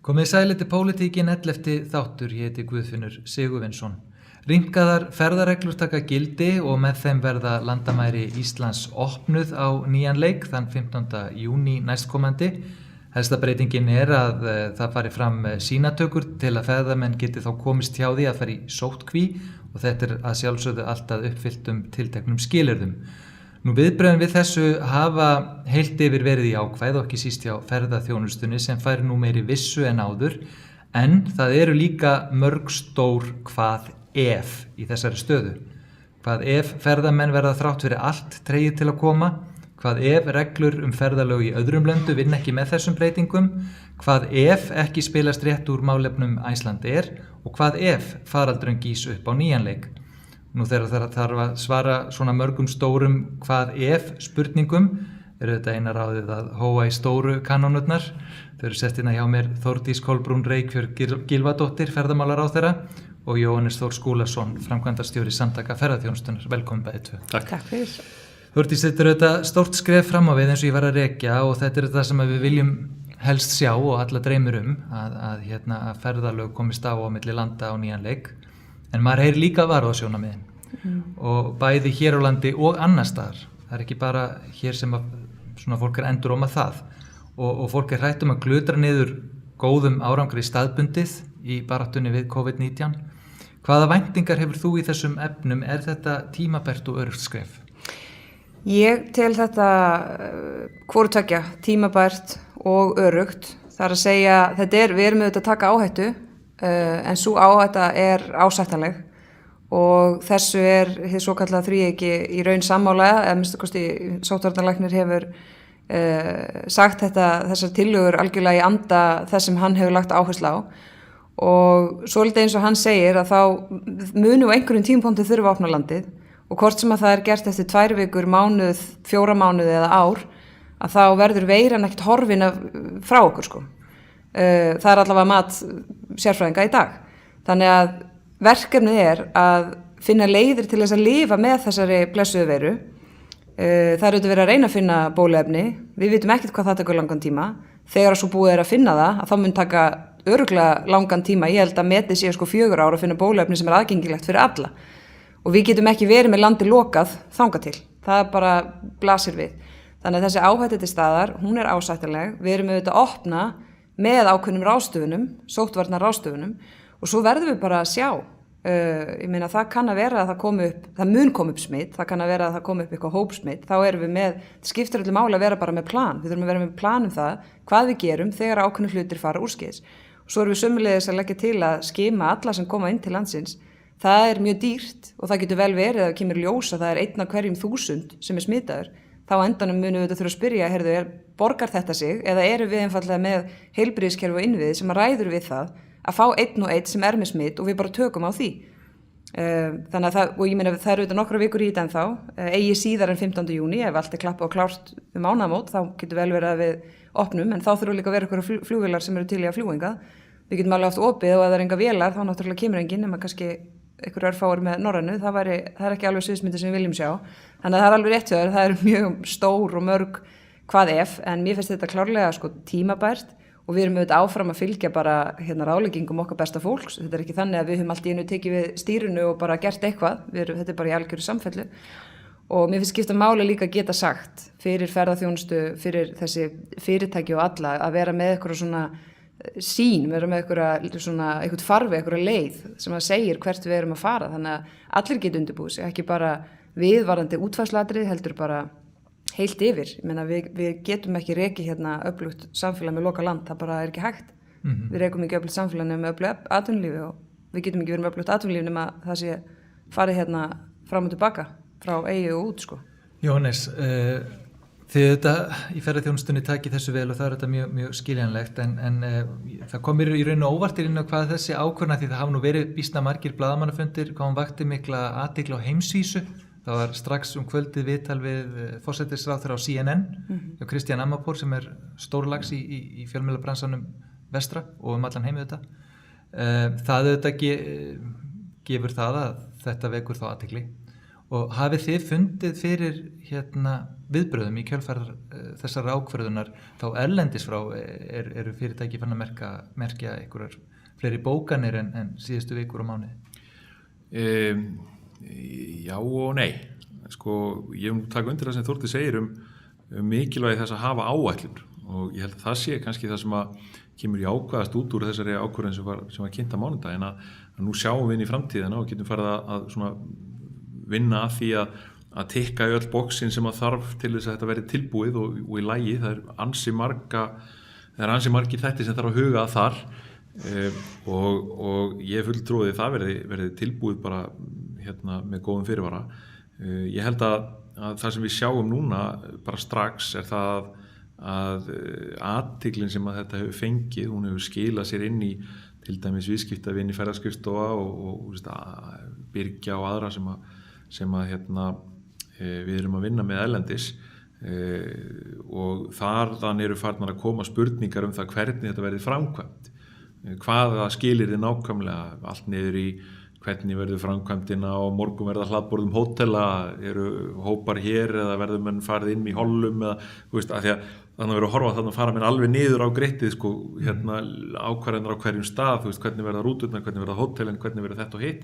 Komið sæli til Pólitíkin 11. þáttur, ég heiti Guðfinnur Sigurvinsson. Rýmkaðar ferðareglur taka gildi og með þeim verða landamæri Íslands opnuð á nýjan leik þann 15. júní næstkomandi. Helsta breytingin að það fari fram sýnatökur til að ferðamenn geti þá komist hjá því að fara í sóttkví og þetta að sjálfsögðu allt að uppfylltum tilteknum skilyrðum. Nú viðbrögðin við þessu hafa heilt yfir verið í ákvæð og ekki síst hjá ferðaþjónustunni sem fær nú meiri vissu en áður, en það eru líka mörg stór hvað ef í þessari stöðu. Hvað ef ferðamenn verða þrátt fyrir allt tregið til að koma, hvað ef reglur ferðalög í öðrum löndum vinna ekki með þessum breytingum, hvað ef ekki spilast rétt úr málefnum Icelandair og hvað ef faraldurinn gýs upp á nýjan leik. Nú þegar það þarf að svara svona mörgum stórum hvað ef spurningum þetta eina ráðið að hóa í stóru kanónurnar. Þau eru sett hjá mér Þórdís Kolbrún Reykjörg Gylfadóttir, ferðamálaráðherra og Jóhannes Þór Skúlason, framkvæmdastjóri Samtaka ferðaþjónustunnar. Velkomin bæði tvö. Takk fyrir. Þórdís, þetta þetta stórt skref fram á við eins og ég var að rekja og þetta það sem við viljum helst sjá og alla dreymir að ferðalög komist á milli landa á nýjan leik. En maður heyrir líka varúðarsjónarmiðin og bæði hér á landi og annars staðar. Það ekki bara hér sem svona fólk enduróma það og fólk hrætt að glutra niður góðum árangri staðbundið í baráttunni við COVID-19. Hvaða væntingar hefur þú í þessum efnum? Þetta tímabært og öruggt skref? Ég tel þetta hvoru tveggja, tímabært og öruggt. Það að segja, við erum auðvitað að taka áhættu, en sú áhætta ásættanleg og þessu hið svokallaða þríeyki í raun sammála, eða minnstu kosti sóttvarnalæknir hefur sagt þessar tillögur algjörlega í anda þess sem hann hefur lagt áherslu á og svolítið eins og hann segir að þá munu á einhverjum tímapunkti þurfa að opna landið og hvort sem að það gert eftir 2 vikur, mánuð, 4 mánuði eða ár að þá verður veiran ekkert horfin frá okkur sko. Það allavega mat sérfræðinga í dag. Þannig að verkefnið að finna leiðir til þess að lifa með þessari blessuðu veiru. Það auðvitað verið að reyna að finna bóluefni. Við vitum ekkert hvað það tekur langan tíma. Þegar svo búið að finna það, að þá mun taka örugglega langan tíma. Ég held að metið sé 4 ár að finna bóluefni sem aðgengilegt fyrir alla. Og við getum ekki verið með landi lokað þangað til. Það bara blasir við. Þannig að þessi áhætta til staðar, hún ásættanleg. Við erum auðvitað að opna með ákveðnum ráðstöfunum, sóttvarnar ráðstöfunum og svo verðum við bara að sjá. Ég meina það kann að vera að það mun koma upp smitt, það kann að vera að það komi upp eitthvað hópsmitt, þá erum við með, það skiptir öllu máli að vera bara með plan. Við þurfum að vera með plan það, hvað við gerum þegar ákveðnir hlutir fara úrskeiðis. Og svo erum við sömuleiðis að leggja til að skima alla sem koma inn til landsins. Það mjög dýrt og það getur vel verið að kemur ljós að það 1 af hverjum 1000 sem smitaður. Þá á endanum munum við þurfa að spyrja, borgar þetta sig eða erum við einfallega með heilbrigðiskerfi og innviði sem ræður við það að fá 1 og 1 sem með smitt og við bara tökum á því. Þannig að og ég meina það auðvitað nokkra vikur í þetta ennþá, eigi síðar en 15. júní, ef allt klappað og klárt mánaðamót, þá getur vel verið að við opnum, en þá þurfa líka að vera einhverjar flugvélar sem eru til í að fljúga. Við getum alveg haft opið og ef það enga vélar, þá náttúrulega kemur enginn nema kannski einhverjar örfáir með norrænu, það er ekki alveg sviðsmyndir sem við viljum sjá. Þannig að það alveg rétt hjá þér, það mjög stór og mörg hvað ef, en mér finnst þetta klárlega tímabært og við erum auðvitað áfram að fylgja bara ráðleggingum okkar besta fólks. Þetta ekki þannig að við höfum allt í einu tekið við stýrinu og bara gert eitthvað, þetta bara í algjöru samfellu. Og mér finnst skipta máli líka að geta sagt fyrir ferðaþjónustu, fyrir þessi fyrirtæki og alla að vera með eitthvað svona sín, vera með eitthvað farfi, eitthvað leið sem að segir hvert við erum að fara, þannig að allir geta undirbúið sig, ekki bara viðvarandi útfærsluatriði heldur bara heilt yfir. Ég meina við getum ekki rekið öflugt samfélag með lokað land, það bara ekki hægt. Við rekum ekki öflugt samfélag nema öflugt atvinnulífi og við getum ekki verið með öflugt atvinnulífi nema það sé farið fram og tilbaka frá eigi og út sko. Jóhannes, þið þetta í ferðaþjónustunni takið þessu vel og það þetta mjög skiljanlegt en það kom mér í raun og óvart inn á hvað þessi ákvörðun, því það hafa nú verið býsna margir blaðamannafundir, hvað hún vakti mikla athygli á heimsvísu. Það var strax kvöldið viðtal við forsætisráðherra á CNN hjá Kristján Amarpour sem stórlags í fjölmiðlabransanum vestra og allan heim þetta. Það gefur það að þetta vekur þá athygli Og hafið þið fundið fyrir viðbröðum í kjölfar þessar ákvörðunar þá erlendis frá eru fyrirtæki fann að merkja einhverjar fleiri bókanir en síðustu vikur og mánuði? Já og nei. Sko, ég taka undir það sem Þórður segir mikilvægi þess að hafa áætlun og ég held að það sé kannski það sem að kemur jákvæðast út úr þessari ákvörðun sem var kynnt á mánudaginn að nú sjáum við inn í framtíðina og getum farið að svona vinna að því að tikka í öll bóksin sem að þarf til þess að þetta verði tilbúið og í lagi. Það er ansi margir þættir sem þarf að huga að þar og ég full trúið það verði tilbúið bara með góðum fyrirvara. Ég held að það sem við sjáum núna bara strax er það að athyglin sem að þetta hefur fengið, hún hefur skilað sér inn í til dæmis viðskiptavini ferðaskrifstofa og Birgja og aðra sem að við erum að vinna með erlendis og þaðan eru farnar að koma spurningar það hvernig þetta verði framkvæmt, hvaða skilyrði nákvæmlega, allt niður í hvernig verður framkvæmdina og morgun verða hlaðborðum hótela, eru hópar hér eða verður menn farið inn í hollum eða, af því að þannig að vera að horfa þannig að fara menn alveg niður á grittið ákvarðanir á hverjum stað, hvernig verða rúturnar, hvernig verða hótelin, hvernig verða þetta og hitt,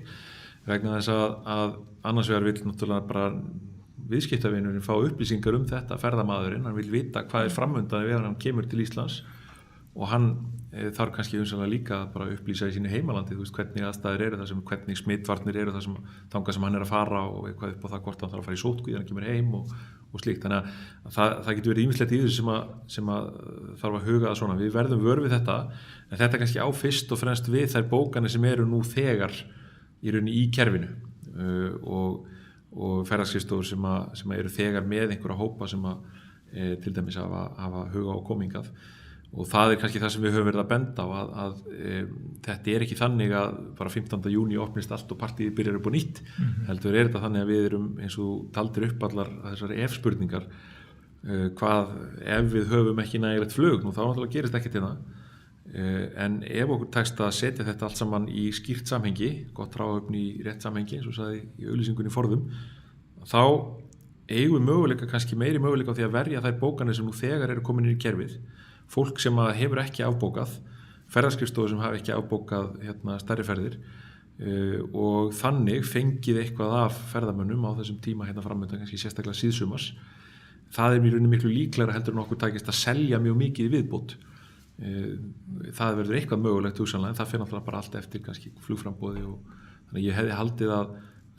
vegna þess að annars vegar vill náttúrulega bara viðskiptavinurinn fá upplýsingar þetta, ferðamaðurinn, hann vil vita hvað framundan ef hann kemur til Íslands og hann þarf kannski líka bara að upplýsa í sínu heimalandi, hvernig aðstæður eru hvernig smitvarnir eru þangað sem hann að fara og eitthvað upp á það hvort hann þarf að fara í sóttkví þegar hann kemur heim og slíkt. Þannig að það getur verið ýmislegt í þessu sem að þarf að huga að svona. Við verðum vör við þetta, en þetta kannski á fyrst og fremst við þær bókanir sem eru nú þegar í rauninni í kerfinu og ferðaskrifstofur sem eru þegar með einhverja hópa sem að til dæmis hafa huga á komingað. Og það er kannski það sem við höfum verið að benda á að þetta er ekki þannig að bara 15. júní opnist allt og partíið byrjar upp á nýtt. Heldur er þetta þannig að við erum eins og taldir upp allar þessar ef-spurningar. Hvað ef við höfum ekki nægilegt flug, nú þá náttúrulega gerist ekkert hérna. En ef okkur tekst að setja þetta allt saman í skýrt samhengi, gott ráðöfni í rétt samhengi, eins og sagði í auglýsingunni forðum, þá eigum við möguleika, kannski meiri möguleika á því að verja þær bókanir sem nú þegar eru komin inn í kerfið. Fólk sem hefur ekki afbókað, ferðaskrifstofur sem hafa ekki afbókað stærri ferðir og þannig fengið eitthvað af ferðamönnum á þessum tíma framöndan, kannski sérstaklega síðsumars. Það er í rauninni miklu líklegra heldur en okkur takist að selja mjög mikið í viðbót. Það verður eitthvað mögulegt hugsanlega, en það fer náttúrulega bara allt eftir kannski flugframboði og þannig ég hefði haldið að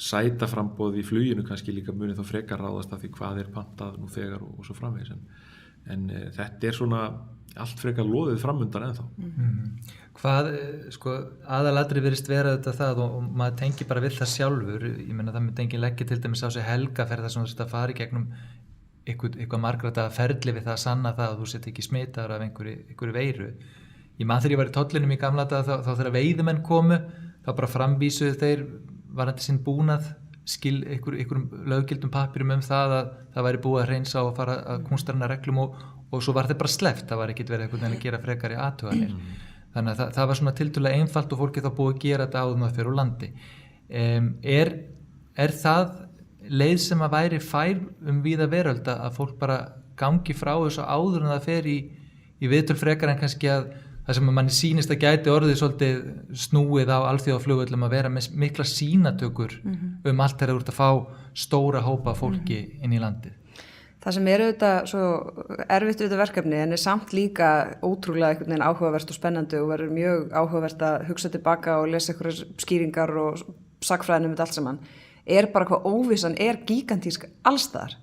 sætaframboði í fluginu kannski líka munið þá frekar ráðast af því hvað er pantað nú þegar og svo framvegis. En þetta er svona allt frekar loðið framundan ennþá. Hvað, aðalatri virðist vera þetta það og maður tengi bara við það sjálfur. Ég meina það myndi enginn leggja til dæmis á sig helgaferð þar sem þetta fari gegnum eitthvað margra ferli við það að sanna það að þú sett ekki smitaður af einhverju veiru. Ég man þegar ég var í tollinum í gamla daga þá þegar veiðimenn komu þá bara framvísuðu þeir varandi sinn búnað einhverjum löggildum pappírum það að það væri búið að hreinsa og fara að kúnstarinnar reglum og svo var þeir bara sleppt, það var ekkert verið einhvern veginn að gera frekari athuganir. Þannig að það var svona tiltölulega einfalt og fólki þá búið að gera þetta áður að fyrir úr landi. Er það leið sem að væri fær víða veröld að fólk bara gangi frá þessu áður en það fer í viðtöl frekar en kannski að það sem að manni sýnist að gæti orðið svolítið snúið á alþjóðaflugvöllum að vera með mikla sýnatökur allt þegar þú ert að fá stóra hópa fólki inn í landið. Það sem er auðvitað svo erfitt auðvitað verkefni en er samt líka ótrúlega einhvern veginn áhugavert og spennandi og verður mjög áhugavert að hugsa tilbaka og lesa einhverjar skýringar og sagnfræðin þetta allt saman, er bara hvað óvissan er gigantísk allstaðar.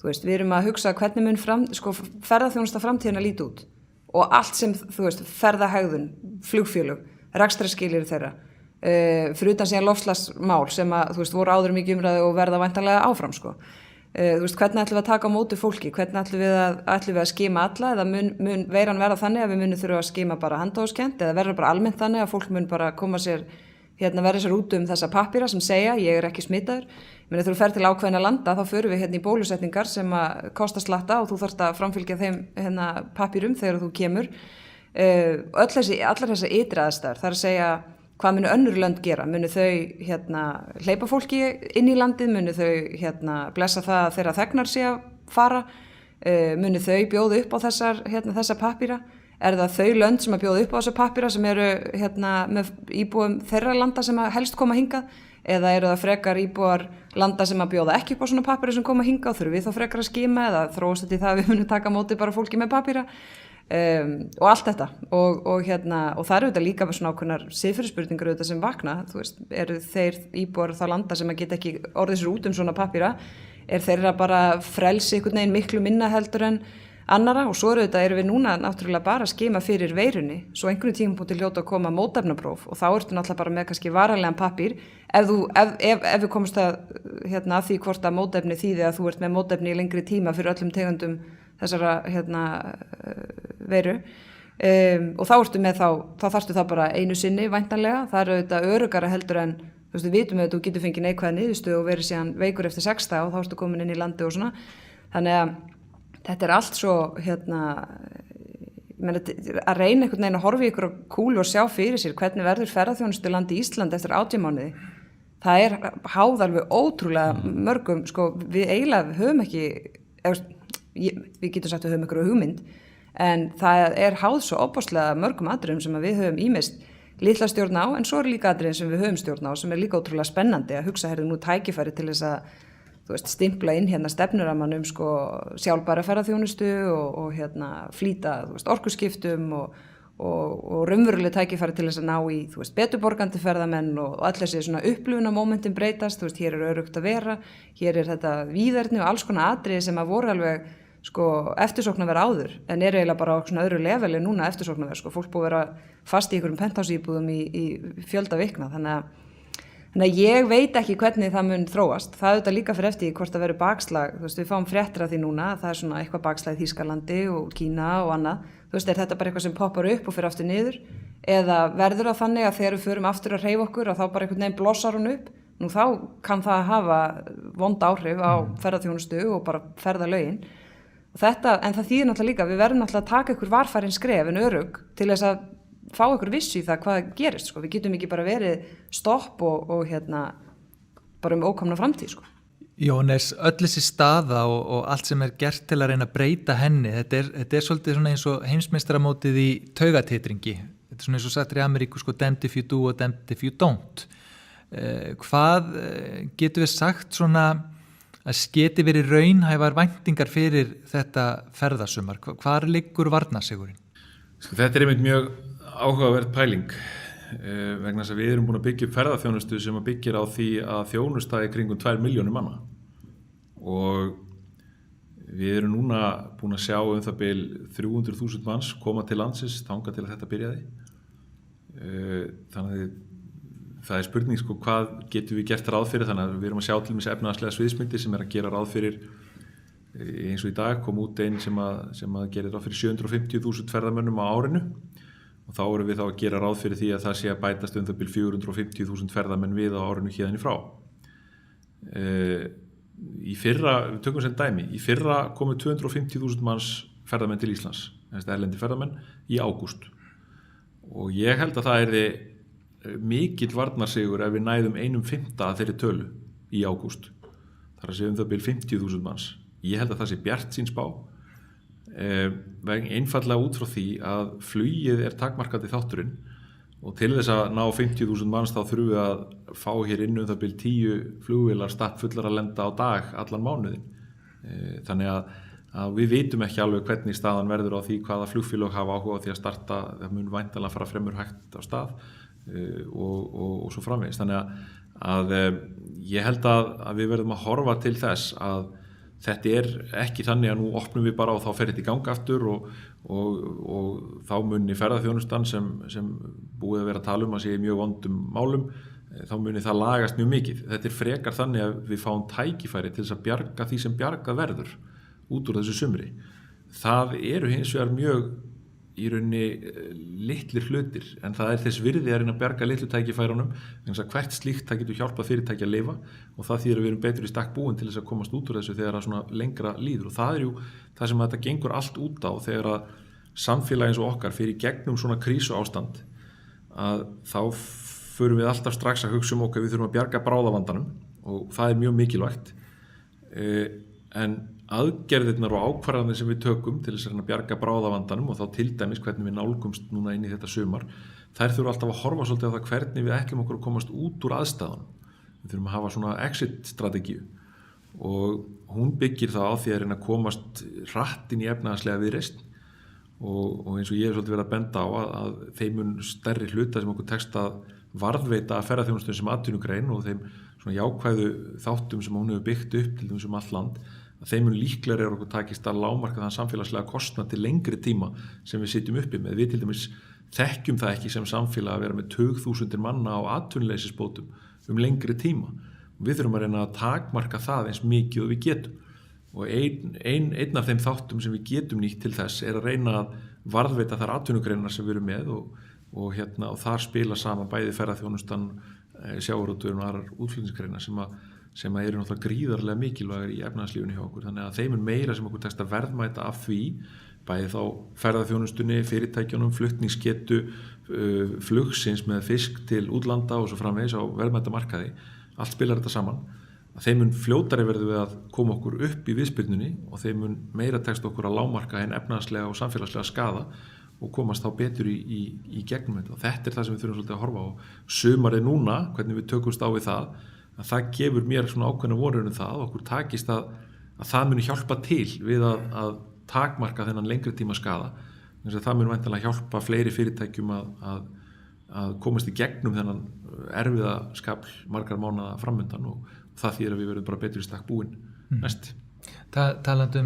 Þú veist, við erum að hugsa hvernig mun ferðaþjónusta framtíðina líti út og allt sem, þú veist, ferðahegðun, flugfélög, rekstrarskilyrði þeirra, fyrir utan síðan loftslagsmál sem að, þú veist, voru áður mikið umræðu og verða væntanlega áfram, Þú veist, hvernig ætlum við að taka á móti fólki, hvernig ætlum við að skima alla eða mun veiran verða þannig að við munum þurfa að skima bara handahófskennt eða verður bara almennt þannig að fólk mun bara koma sér, verða sér út þessa pappíra sem segja, ég er ekki smitaður. Þegar þú fer til ákveðna landa þá förum við í bólusetningar sem að kosta slatta og þú þarft að framfylgja þeim pappírum þegar þú kemur. Allar þessar ytri aðstæður, það er að segja hvað munu önnur lönd gera? Munu þau hleypa fólki inn í landið? Munu þau blessa það að þeirra þegnar sé að fara? Munu þau bjóða upp á þessa pappíra? Er það þau lönd sem að bjóða upp á þessa pappíra sem eru með íbúum þeirra landa sem að helst koma hingað? Eða eru það frekar íbúar landa sem að bjóða ekki upp á svona pappíra sem koma hingað og þurfum við þá frekar að skima eða þróast þetta í það að við munum taka móti bara fólki með pappíra? Og allt þetta og það eru þetta líka með svona ákveðnar siðferðisspurningar auðvitað sem vakna, þú veist, eru þeir íbúar þá landa sem að geta ekki orðið sér út svona pappíra, þeirra bara frelsi einhvern veginn miklu minna heldur en annara og svo erum við núna náttúrulega bara að skima fyrir veirunni, svo einhvern tímapunkti hljóta að koma mótefnapróf og þá ertu náttúrulega bara með kannski varanlegan pappír ef við komumst að því hvort að mótefni þýði að þú ert með mótefni í lengri tíma fyrir öllum tegundum þessara veiru og þá ertu með þá þarftu það bara einu sinni væntanlega, það eru auðvitað öruggara heldur en þú veist við vitum að þú getur fengið neikvæða niðurstöðu og verið síðan veikur eftir 6 daga og þá ertu komin inn í landi og svona, þannig að þetta allt svo að reyna einhvern veginn að horfa í ykkur á kúlu og sjá fyrir sér hvernig verður ferðaþjónustu landi í Ísland eftir 18 mánuði, það háð alveg ótrúlega mörgum, sko við eiginlega höfum ekki við getum sagt að við höfum ykkur hugmynd en það háð svo opaslega mörgum atriðum sem að við höfum ýmist litla stjórn á en svo líka atriðin sem við höfum stjórn á sem líka ótrúlega spennandi að hugsa nú tækifæri til þess að þú veist, stimpla inn stefnuramann sko sjálfbæra ferðaþjónustu og flýta þú veist, orkuskiptum og raunveruleg tækifæri til þess að ná í þú veist, beturborgandi ferðamenn og öll þessi svona upplifunarmómentin breytast, þú veist, hér öruggt að vera, hér þetta víðerni og alls konar atriði sem að voru alveg sko eftirsóknarverð áður en eiginlega bara á svona öðru leveli núna eftirsóknarverð, sko fólk búið að vera fast í einhverjum penthásíbúðum í fjölda vikna, þannig að ég veit ekki hvernig það mun þróast, það auðvitað líka fyrir eftir hvort það verður bakslag, þú veist við fáum fréttir af því núna, það svona eitthvað bakslag í Þýskalandi og Kína og annað, þú veist þetta bara eitthvað sem poppar upp og fyrir aftur niður eða verður það þannig að þegar við förum aftur að hreyfa okkur og þá bara einhvern veginn blossar hún upp, nú þá kann það hafa vond áhrif á ferðaþjónustu og bara ferðalögin og en það þýðir náttúrulega líka, við verðum náttúrulega að taka ykkur varfærin skref en örugg til þess að fá ykkur vissu í það hvað gerist, sko. Við getum ekki bara verið stopp og bara ókomna framtíð, sko. Jóhannes, öll þessi staða og allt sem gert til að reyna að breyta henni, þetta svolítið svona eins og heimsmeistaramótið í taugatitringi. Þetta svona eins og sagt í Ameríku, sko, damned if you do og damned if you don't. Hvað getum við sagt svona að geti verið raunhæfar væntingar fyrir þetta ferðasumar? Hvar liggur varnarsigurinn? Sko, þetta einmitt mjög áhugaverð pæling vegna þess að við erum búin að byggja upp ferðaþjónustu sem að byggir á því að þjónusta í kringum 2 milljónir manna og við erum núna búin að sjá það bil 300.000 manns koma til landsins þangað til að þetta byrjaði þannig að það spurning sko hvað getum við gert ráð fyrir, þannig að við erum að sjá til með efnahagslega sviðsmyndir sem að gera ráð fyrir eins og í dag kom út einn sem að gera ráð fyrir 750.000 ferðamönnum á árinu og þá erum við þá að gera ráð fyrir því að það sé að bætast það bil 450.000 ferðamenn við á árinu hérðan í frá. Í fyrra, við tökum sem dæmi, í fyrra komu 250.000 manns ferðamenn til Íslands, erlendir ferðamenn, í ágúst og ég held að það yrði mikill varnarsigur ef við næðum 1/5 af þeirri tölu í ágúst. Það er að segja það bil 50.000 manns. Ég held að það sé bjartsýn spá einfallega út frá því að flugið takmarkandi þátturinn og til þess að ná 50.000 manns þá þurfum við að fá hér inn það bil 10 flugvélar stappfullar að lenda á dag allan mánuðin. Þannig að við vitum ekki alveg hvernig staðan verður á því hvaða flugfélög hafa áhuga á því að starta, það mun væntanlega fara fremur hægt á stað og svo framvegis. Þannig að ég held að við verðum að horfa til þess að þetta ekki þannig að nú opnum við bara og þá fer þetta í gang aftur og þá muni ferðaþjónustan sem búið að vera að tala að sé mjög vondum málum, þá muni það lagast mjög mikið. Þetta frekar þannig að við fáum tækifæri til þess að bjarga því sem bjargað verður út úr þessu sumri. Það eru hins vegar mjög í rauninni litlir hlutir en það þess virði að reyna að bjarga litlu tækifærunum eins og hvert slíkt það getur hjálpað fyrirtæki að lifa og það þýðir að við erum betur í stakk búin til þess að komast út úr þessu þegar að svona lengra líður og það það sem þetta gengur allt út á þegar að samfélagi eins og okkar fyrir gegnum svona krísuástand að þá förum við alltaf strax að hugsa okkur, við þurfum að bjarga bráðavandanum og það mjög mikilvægt. En aðgerðirnar og ákvarðanir sem við tökum til þess að bjarga bráðavandanum og þá til dæmis hvernig við nálgumst núna inn í þetta sumar, þær þurfa alltaf að horfa svolítið á það hvernig við ætlum okkur að komast út úr aðstæðanum. Við þurfum að hafa svona exit-strategíu og hún byggir það á því að reyna að komast hratt inn í efnahagslega viðreisn og eins og ég hef svolítið verið að benda á að þeim mun stærri hluta sem okkur tekst að varðveita að ferðaþjónustunni sem atvinnugrein og þeim svona jákvæðu þáttum sem hún hefur byggt upp til dæmis allt land, að þeim mun líklegri okkur takist að lágmarka þann samfélagslega kostnað til lengri tíma sem við sitjum uppi með. Við til dæmis þekkjum það ekki sem samfélag að vera með 20.000 manna á atvinnuleysisbótum lengri tíma. Við þurfum að reyna að takmarka það eins mikið og við getum. Og einn af þeim þáttum sem við getum nýtt til þess að reyna að varðveita þar atvinnugreinar sem við erum með og þar spila saman bæði ferðaþjónustan, sjávarútvegurinn og aðrar útflutningsgreinar sem eru náttúrulega gríðarlega mikilvægir í efnahagslífinu hjá okkur. Þannig að þeim meira sem okkur tekst að verðmæta af því, bæði þá ferðaþjónustunni, fyrirtækjunum, flutningsgetu, flugsins með fisk til útlanda og svo framvegis á verðmætamarkaði, allt spilar þetta saman. Að þeim mun fljótari verðum við að koma okkur upp í viðspyrnunni og þeim mun meira tekst okkur að lágmarka hinn efnahagslega og samfélagslega skaða og komast þá betur í gegnum þetta. Og þetta það sem við þurfum svolítið að horfa á. Sumarið núna, hvernig við tökumst á við það gefur mér svona ákveðna vonir það, okkur takist að það muni hjálpa til við að takmarka þennan lengri tíma skaða. Þannig að það muni væntanlega hjálpa fleiri fyrirtækjum að komast í gegnum þennan erfiða skafl margar mánaða framundan og það þýðir að við verðum bara betur í stakk búin næst. Talandi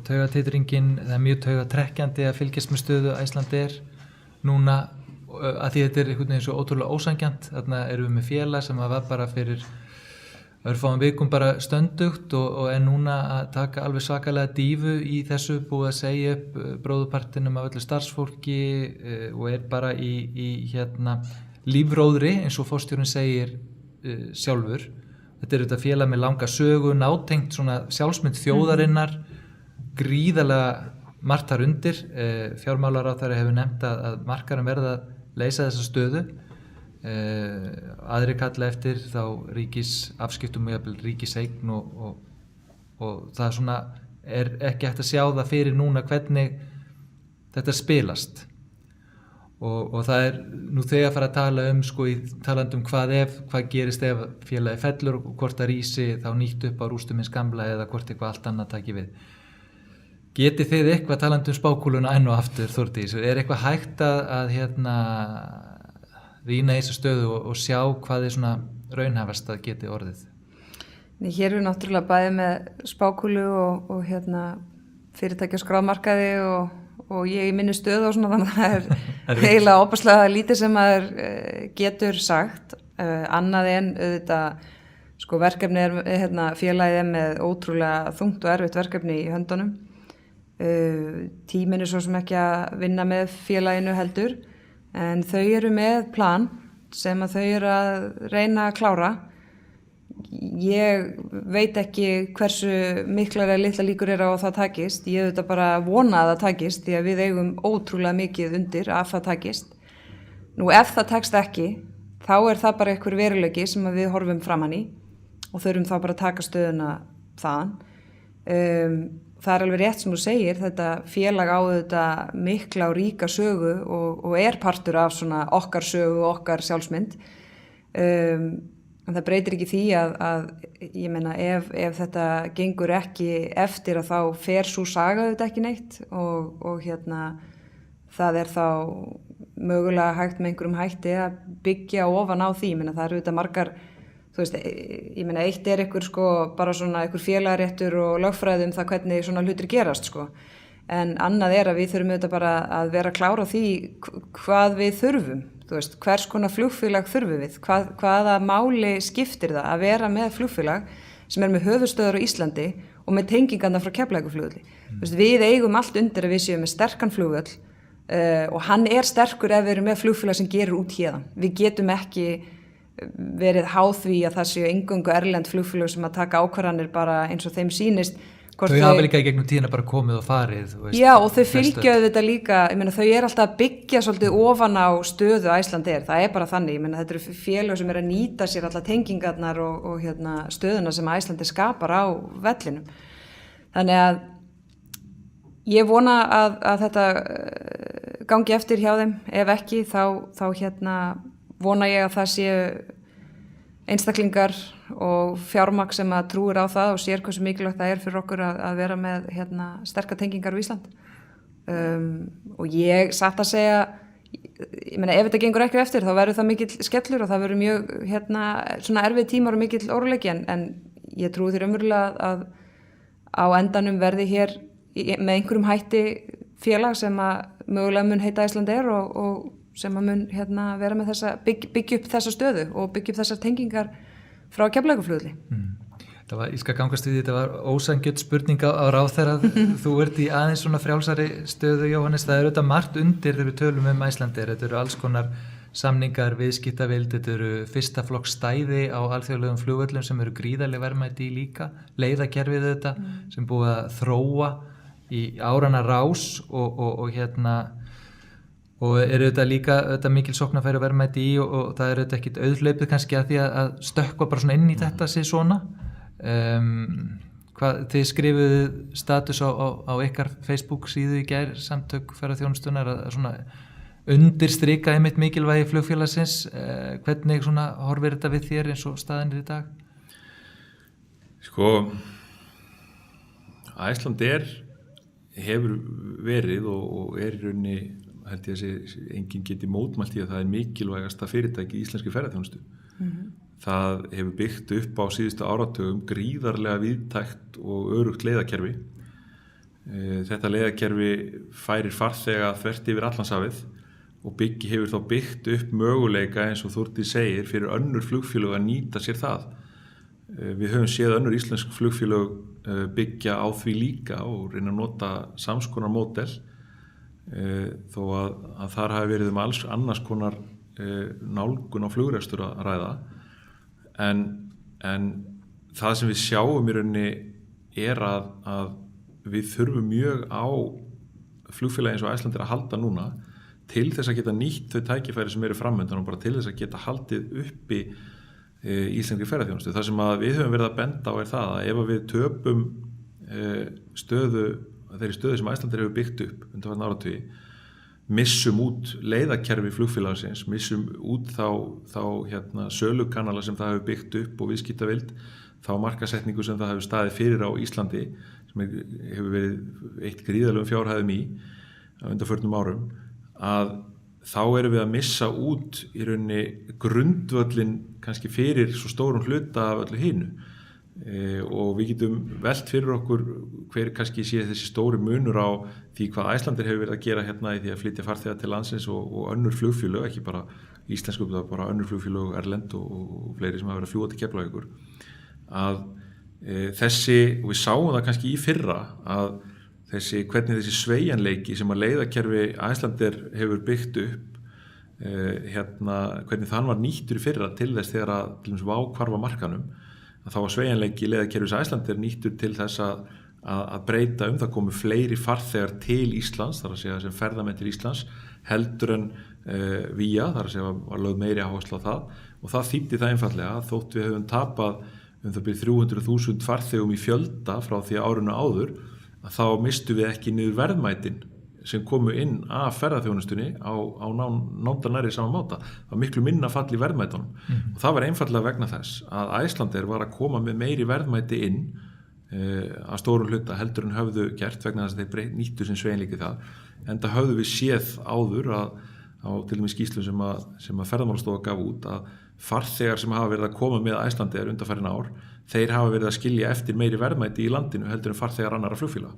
taugatitringin, það mjög taugatrekkjandi að fylgjast með stöðu Icelandair núna að því þetta einhvern veginn svo ótrúlega ósanngjarnt. Þarna erum við með félag sem var bara fyrir örfáum vikum bara stöndugt og núna að taka alveg svakalega dífu í þessu, búið að segja upp bróðurpartinum af öllu starfsfólki og bara í lífróðri eins og forstjórinn segir sjálfur. Þetta þetta félag með langa sögu, nátengt svona sjálfsmynd þjóðarinnar, gríðarlega margt þar undir. Fjármálaráðherra hefur nefnt að markarum verða að leysa þessa stöðu. Aðrir kalla eftir þá ríkisafskiptum og jafnvel ríkiseign og það svona ekki hægt að sjá það fyrir núna hvernig þetta spilast. Og það nú þegar að fara að tala talandi hvað gerist ef félagi fellur og hvort það rísi þá nýtt upp á rústum hins gamla eða hvort eitthvað allt annað taki við. Getið þið eitthvað talandi spákúluna enn og aftur, Þórdís? Eitthvað hægt að rýna í þessu stöðu og sjá hvað svona raunhæfast að geti orðið? Hér erum náttúrulega bæði með spákúlu og fyrirtæki á skrámarkaði og ég í minni stöðu og svona, þannig að það eiginlega óbærslega lítið sem maður getur sagt. Annað en auðvitað verkefni félagið með ótrúlega þungt og erfitt verkefni í höndunum. Tíminn svo sem ekki að vinna með félaginu heldur, en þau eru með plan sem að þau eru að reyna að klára. Ég veit ekki hversu miklar eða litla líkur á að það takist. Ég auðvitað bara vona að það takist því að við eigum ótrúlega mikið undir að það takist. Nú ef það tekst ekki, þá það bara einhver veruleiki sem við horfum framan í og þurfum þá bara að taka stöðuna þaðan. Það alveg rétt sem þú segir, þetta félag á auðvitað mikla og ríka sögu og partur af svona okkar sögu og okkar sjálfsmynd. En það breytir ekki því að ég meina ef þetta gengur ekki eftir að þá fer sú saga auðvitað ekki neitt og það þá mögulega hægt með einhverjum hætti að byggja ofan á því. Ég meina það auðvitað margar, þú veist, ég meina eitt einhver bara svona einhver félagaréttur og lögfræði það hvernig svona hlutir gerast en annað að við þurfum auðvitað bara að vera klára á því hvað við þurfum. Þú veist, hvers konar flugfélag þurfum við? Hvaða máli skiptir það að vera með flugfélag sem með höfuðstöðvar á Íslandi og með tengingarna frá Keflavíkurflugvelli? Þú veist, við eigum allt undir að við séum með sterkan flugvöll og hann sterkur ef við erum með flugfélag sem gerir út héðan. Við getum ekki verið háð því að það séu eingöngu erlend flugfélag sem að taka ákvarðanir bara eins og þeim sýnist Þau hafa líka í gegnum tíðina bara komið og farið. Já, og þau fylgjaðu þetta líka, ég meina þau alltaf að byggja svolítið ofan á stöðu Icelandair, það bara þannig, ég meina þetta eru félög sem að nýta sér alla tengingarnar og stöðuna sem Icelandair skapar á vellinum. Þannig að ég vona að þetta gangi eftir hjá þeim, ef ekki þá vona ég að það séu einstaklingar og fjármagn sem að trúir á það og sér hversu mikilvægt það fyrir okkur að vera með sterkar tengingar á Ísland. Og ég satt að segja, ég meina ef þetta gengur ekki eftir þá verður það mikill skellur og það verður mjög svona erfið tímar og mikill óróleiki en ég trúi því raunverulega að á endanum verði hér með einhverjum hætti félag sem að mögulega mun heita Icelandair og sem að mun vera með byggja upp þessa stöðu og byggja upp þessar tengingar frá Keflavíkurflugvelli. Ég skal gangast við því, þetta var ósanngjörn spurning á ráðherra, þú ert í aðeins svona frjálsari stöðu, Jóhannes, það auðvitað margt undir þegar við tölum Icelandair, þetta eru alls konar samningar, viðskiptavild, þetta eru fyrsta flokks stæði á alþjóðlegum flugvöllum sem eru gríðarleg verðmæti í líka, leiðakerfið þetta sem búið að þróa í árana rás og eru þetta líka mikil sóknarfæri og verðmæti í og það eru þetta ekkit auðhlaupið kannski að því að stökkva bara svona inn í þetta sig svona. Þið skrifuðu status á ykkar Facebook síðu í gær, samtök ferðaþjónustunnar, að svona undirstrika einmitt mikilvægi flugfélagsins. Hvernig svona horfir þetta við þér eins og staðan í dag? Icelandair hefur verið og í rauninni held ég að enginn geti mótmælt í að það er mikilvægasta fyrirtæki í íslenski ferðaþjónustu. Það hefur byggt upp á síðustu áratugum gríðarlega víðtækt og örugt leiðakerfi. Þetta leiðakerfi færir farþega þvert yfir Atlantshafið og hefur þá byggt upp möguleika eins og Þórdís segir fyrir önnur flugfélög að nýta sér það. Við höfum séð önnur íslensk flugfélög byggja á því líka og reyna að nota samskonar módel þó að þar hafi verið alls annars konar nálgun á flugrekstur að ræða en það sem við sjáum í rauninni að við þurfum mjög á flugfélagi eins og Icelandair að halda núna til þess að geta nýtt þau tækifæri sem eru framöndan og bara til þess að geta haldið uppi íslenskri ferðaþjónustu. Það sem að við höfum verið að benda á það að ef við töpum þeirri stöðu sem Icelandair hefur byggt upp undanfarna áratugi, missum út leiðakerfi flugfélagsins, missum út þá sölukanala sem það hefur byggt upp og viðskiptavild, þá markasetningu sem það hefur staðið fyrir á Íslandi sem hefur verið eitt gríðarlegum fjárhæðum í undanförnum árum, að þá erum við að missa út í rauninni grundvöllin kannski fyrir svo stórum hluta af öllu hinu. Og við getum velt fyrir okkur hver kannski sé þessi stóri munur á því hvað Icelandair hefur verið að gera í því að flytja farþega til landsins og önnur flugfélög, ekki bara íslensku, það bara önnur flugfélög erlend og fleiri sem hafa verið að fljúga til Keflavíkur, að og við sáum það kannski í fyrra að hvernig þessi sveigjanleiki sem að leiðakerfi Icelandair hefur byggt upp hvernig þann var nýttur í fyrra til þess þegar að til dæmis hvarf markanum, að þá var sveigjanleiki leiðakerfis Icelandair nýttur til þess að breyta það komu fleiri farþegar til Íslands, þar að segja sem ferðamenn til Íslands, heldur en vía, þar að segja var lögð meiri áherslu á það, og það þýddi það einfaldlega að þótt við höfum tapað það byrð 300.000 farþegum í fjölda frá því árinu áður, að þá mistum við ekki niður verðmætin sem komu inn af ferðaþjónustunni á nándanæri sama máta. Það var miklu minna fall í verðmætunum. Og það var einfaldlega vegna þess að Icelandair var að koma með meiri verðmæti inn að stórum hluta heldur en höfðu gert vegna þess að þeir nýttu sem sveigjanleiki það. Enda höfðu við séð áður á til dæmis skýrslum sem að Ferðamálastofa gaf út að farþegar sem hafa verið að koma með Icelandair undanfarin ár, þeir hafa verið að skilja eftir meiri verðmæti í landinu heldur en farþegar annarra flugfélaga.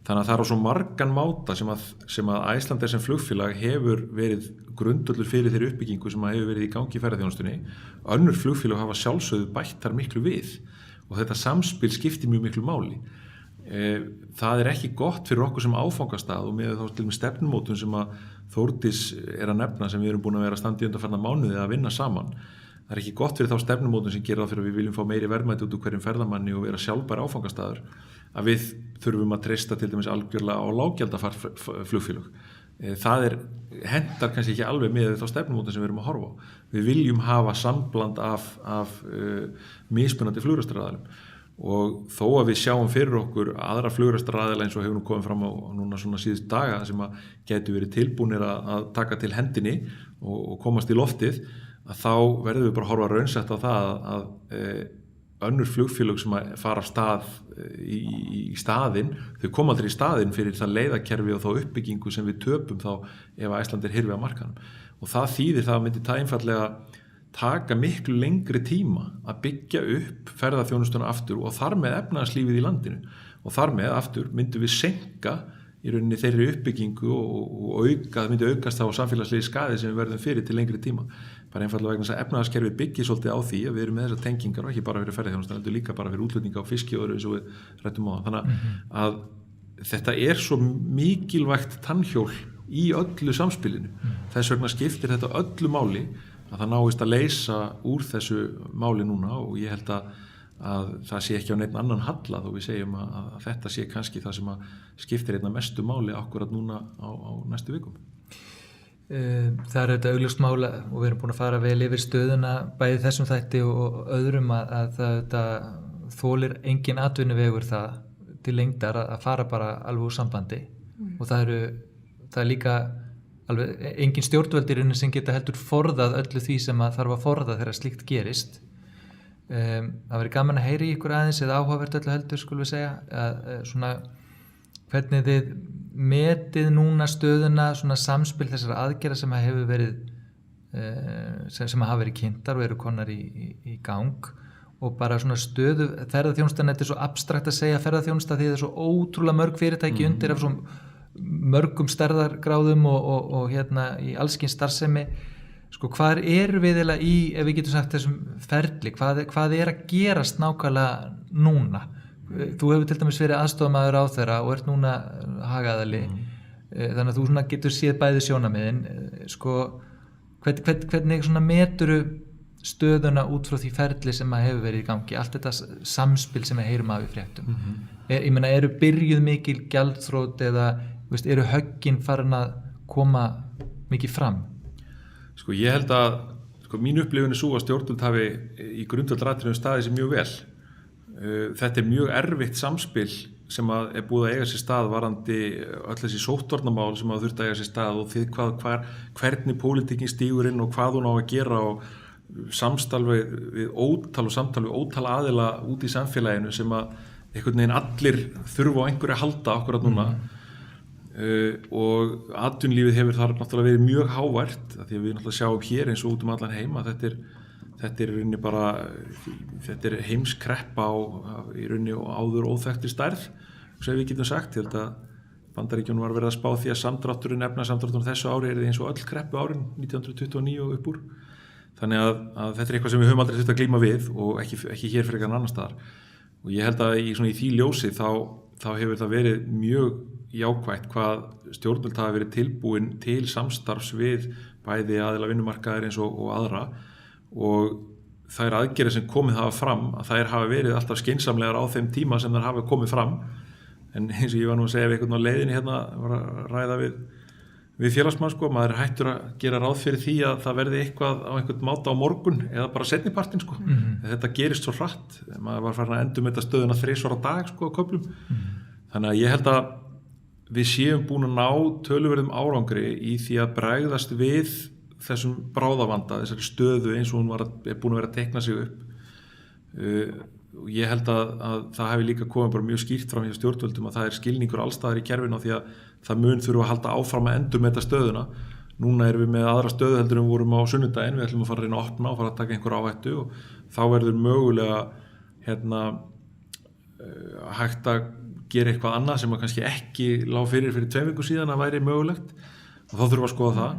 Þannig að það er á svo margan máta sem að Icelandair sem flugfélag hefur verið grundvöllur fyrir þeirri uppbyggingu sem hefur verið í gangi í ferðaþjónustunni. Önnur flugfélag hafa sjálfsögðu bætt þar miklu við og þetta samspil skiptir mjög miklu máli. Það er ekki gott fyrir okkur sem áfangastað og með þá til með stefnumótun sem að Þórdís er að nefna sem við erum búin að vera að standa í undanfarna mánuði að vinna saman. Það er ekki gott fyrir þá stefnumótun sem gerir það fyrir að við viljum fá meiri verðmæti út úr hverjum ferðamanni og vera sjálfbær áfangastaður að við þurfum að treysta til dæmis algjörlega á lággjaldafar flugfélög. Það hendar kannski ekki alveg með þá stefnumótun sem við erum að horfa á. Við viljum hafa sambland af mismunandi flugrekstraraðilum og þó að við sjáum fyrir okkur aðra flugrekstraraðila eins og hefur nú komið fram á núna svona síðust daga sem að gætu verið tilbúnir að taka til hendinni og komast í loftið, að þá verðum við bara að horfa raunsætt á það að önnur flugfélög sem að fara af stað í staðinn, þau koma aldrei í staðinn fyrir það leiðakerfi og þá uppbyggingu sem við töpum þá ef að Icelandair hirfi á markanum. Og það þýðir það myndi það einfaldlega taka miklu lengri tíma að byggja upp ferðaþjónustuna aftur og þar með efnahagslífið í landinu. Og þar með aftur myndum við seinka í rauninni þeirri uppbyggingu og það myndi aukast þá samfélagslegi skaði sem við verðum fyrir til lengri tíma. Bara einfaldlega vegna þess að efnahagskerfið byggir svolítið á því að við erum með þessar tengingar og ekki bara fyrir ferðaþjónustu, heldur líka bara fyrir útflutninga á fiski og öðru eins og við rættum á það. Þannig að þetta svo mikilvægt tannhjól í öllu samspilinu. Þess vegna skiptir þetta öllu máli að það náist að leysa úr þessu máli núna og ég held að það sé ekki á neinn annan hallað og við segjum að þetta sé kannski það sem að skiptir einna mestu máli akkurat núna á næstu vikum. Það þetta augljóst mála og við erum búin að fara vel yfir stöðuna bæði þessum þætti og öðrum að það þolir engin atvinnuvegur það til lengdar að fara bara alveg úr sambandi og það er líka alveg engin stjórnvöldirinn sem geta heldur forðað öllu því sem að þarf að forða þegar slíkt gerist. Það verið gaman að heyri ykkur aðeins eða áhugavert öllu heldur skulum við segja svona hvernig þið metið núna stöðuna svona samspil þessara aðgerða sem hefur verið sem hafa verið kynntar og eru konar í gang og bara svona stöðu ferðaþjónustan, þetta svo abstrakt að segja ferðaþjónusta því það svo ótrúlega mörg fyrirtæki undir af svo mörgum stærðargráðum og hérna í allskyns starfsemi. Sko, hvað eru við eiginlega í, ef við getum sagt þessum ferli, hvað að gerast nákvæmlega núna? Þú hefur til dæmis verið aðstofamaður á þeirra og ert núna hagaðali, þannig að þú svona getur séð bæði sjónarmiðin. Sko, hvernig svona meturu stöðuna út frá því ferli sem að hefur verið í gangi, allt þetta samspil sem við heyrum af í fréttum? Ég meina, eru byrjuð mikil gjaldþrot eða eru höggin farin að koma mikið fram? Sko ég held að mín upplifun svo að stjórnvöld hafi í grundvallaratriðum staðið sér mjög vel. Þetta mjög erfitt samspil sem að búið að eiga sér stað varandi öll þessi sóttvarnamál sem að þurft að eiga sér stað og því hvernig pólitíkin stígur inn og hvað hún á að gera og samtal við ótal aðila út í samfélaginu sem að einhvern veginn allir þurfa á einhverju að halda akkurat núna. Og atvinnulífið hefur þar náttúrulega verið mjög hávært af því að við náttúrulega sjáum hér eins og út allan heim að þetta er í rauninni bara heimskreppa í rauninni og áður óþekktir stærð sem við getum sagt. Ég held að Bandaríkjunum var verið að spá því að efnahagssamdrátturinn þessu ári eins og öll kreppu árin 1929 og upp úr. Þannig að þetta er eitthvað sem við höfum aldrei þurft að glíma við og ekki hér frekar en annars staðar. Og ég held að í því ljósi þá hefur það verið mjög jákvætt hvað stjórnvöld hafa verið tilbúin til samstarfs við bæði aðila vinnumarkaðar eins og aðra og þær aðgerðir sem komið hafa fram að þær hafa verið alltaf skynsamlegar á þeim tíma sem þær hafa komið fram en eins og ég var nú að segja við einhvern á leiðinni hérna var að ræða við félagsmann sko, maður hættur að gera ráð fyrir því að það verði eitthvað á einhvern máta á morgun eða bara seinnipartinn sko. Þetta gerist svo hratt, maður var farin að endurmeta stöðuna 3 á dag sko á köflum. Þannig að ég held að við séum búin að ná töluverðum árangri í því að bregðast við þessum bráðavanda, þessari stöðu eins og hún er búin að vera að teikna sig upp. Ég held að það hefði líka komið bara mjög skýrt fram hjá stjórnvöldum að það er skilningur allstaðar í kerfinu því að það mun þurfa að halda áfram að endurmeta stöðuna. Núna erum við með aðra stöðu heldur en við vorum á sunnudaginn, við ætlum að fara að reyna að opna og fara að taka einhver áhættu og þá verður mögulega hægt að gera eitthvað annað sem að kannski ekki lá fyrir 2 vikum síðan að væri mögulegt og þá þurfum að skoða það.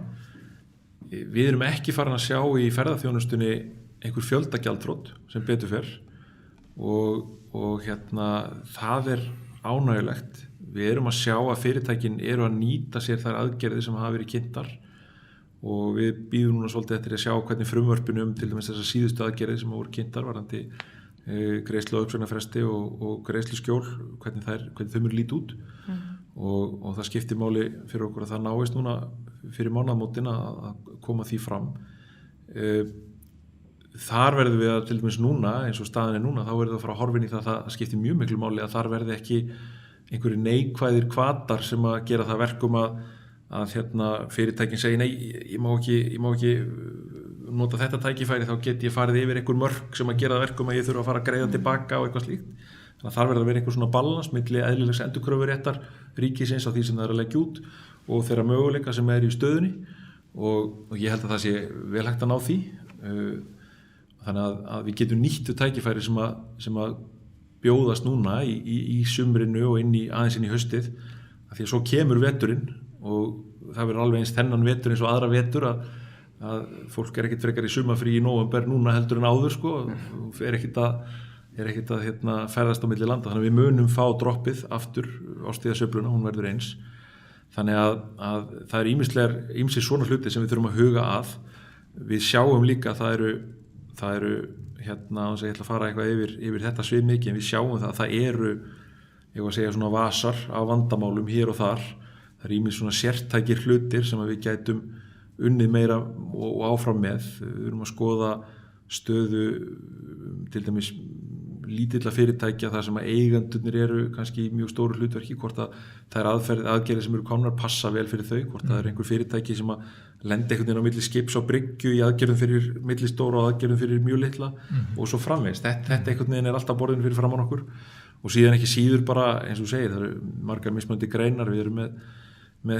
Við erum ekki farin að sjá í ferðaþjónustunni einhver fjöldagjaldþrot sem betur fer og það er ánægjulegt. Við erum að sjá að fyrirtækin eru að nýta sér þær aðgerðir sem hafa verið kynntar og við bíðum núna svolítið eftir að sjá hvernig frumvörpinu til dæmis þessar síðustu aðgerðir sem voru kynntar varðandi greiðslu og uppsagnarfresti og greiðslu skjól, hvernig þau munu líta út og það skiptir máli fyrir okkur að það náist núna fyrir mánaðamótin að koma því fram. Þar verðum við að til dæmis núna, eins og staðan núna, þá verðum við að fara að horfa inn í það skiptir mjög miklu máli að þar verði ekki einhverju neikvæðir hvatar sem að gera það verkum að fyrirtækin segi nei, ég má ekki nota þetta tækifæri, þá get ég farið yfir einhver mörk sem að gera það verkum að ég þurfa að fara að greiða tilbaka og eitthvað slíkt. Þannig að þar verður að vera einhver svona balans milli eðlilegs endurkröfuréttar ríkisins á því sem það er að leggja út og þeirra möguleika sem er í stöðunni og ég held að það sé vel hægt að ná því. Þannig að við getum nýttu tækifæri sem að bjóðast núna í sumrinu og aðeins inn í haustið, af því að svo kemur veturinn og það verður alveg eins þennan vetur eins og aðra vetur að fólk er ekkert frekar í sumarfrí í nóvember núna heldur en áður og er ekkert að ferðast á milli landa, þannig að við munum fá droppið aftur árstíðasveifluna, hún verður eins. Þannig að það er ýmsir svona hluti sem við þurfum að huga að. Við sjáum líka að það eru ég ætla að fara eitthvað yfir þetta svið mikið, en við sjáum það eru, ég var að segja, svona vasar af vandamálum hér og þar. Það eru ýmsir svona sértækir hlutir sem við gætum unnið meira og áfram með. Við erum að skoða stöðu til dæmis lítilla fyrirtækja þar sem að eigendurnir eru kannski í mjög stóru hlutverki, hvort að það aðgerðir sem eru komnar passa vel fyrir þau, hvort það er einhver fyrirtæki sem að lenda einhvern veginn á milli skips á bryggju í aðgerðum fyrir milli stóra og aðgerðum fyrir mjög litla og svo framvegis. Þetta einhvern veginn er alltaf borðinu fyrir framan okkur og síðan ekki síður bara, eins og segir, það eru margar mismunandi greinar. Við erum með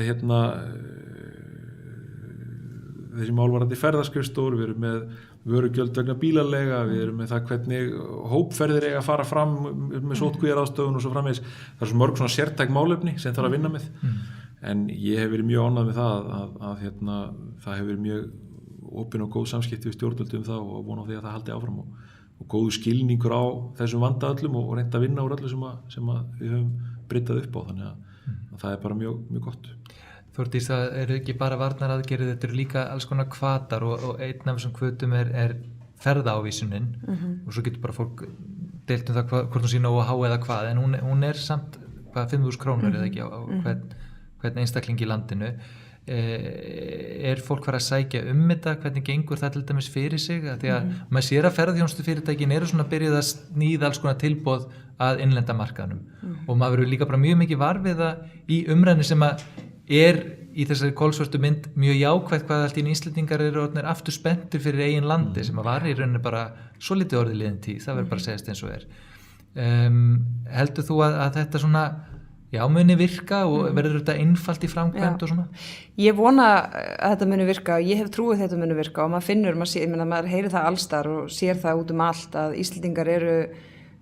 þessi málvarandi ferðaskrifstofur, við erum með vörugjöld vegna bílaleiga, við erum með það hvernig hópferðir eiga að fara fram með sóttkvíðaraðstöfun og svo framvegis. Það er svo mörg svona sértæk málefni sem þarf að vinna með, en ég hef verið mjög ánægð með það að það hefur verið mjög opin og góð samskipti við stjórnvöld það og vona á því að það haldi áfram og góðu skilningur á þessum vanda öllum og reynda að vinna úr öllu sem við höfum bryttað upp á, þannig að það er bara mjög, mjög gott. Þórdís, það eru ekki bara varnaraðgerðir, þetta eru líka alls konar hvatar og einn af þessum hvötum er ferðaávísunin og svo getur bara fólk deilt það hvort hún sé nógu há eða hvað, en hún er samt 5.000 krónur eða ekki á hvern einstakling í landinu. Er fólk fara að sækja þetta, hvernig gengur það til dæmis fyrir sig? Því að maður sér að ferðaþjónustufyrirtækin eru svona byrjuð að sníða alls konar tilboð að innlenda markaðnum og maður verður líka bara mjög mikið varfiða í umræðinu sem að er í þessari kolsvörtu mynd mjög jákvætt hvað allt í Íslendingar eru orðnir aftur spenntir fyrir eigin landi sem að var í rauninni bara svo lítið orðið liðin tíð, það verður bara að segjast eins og er. Heldur þú að þetta svona muni virka og verður þetta einfalt í framkvæmd og svona? Ég vona að þetta muni virka og ég hef trúið þetta muni virka og maður heyrir það allstar og sér það út allt að Íslendingar eru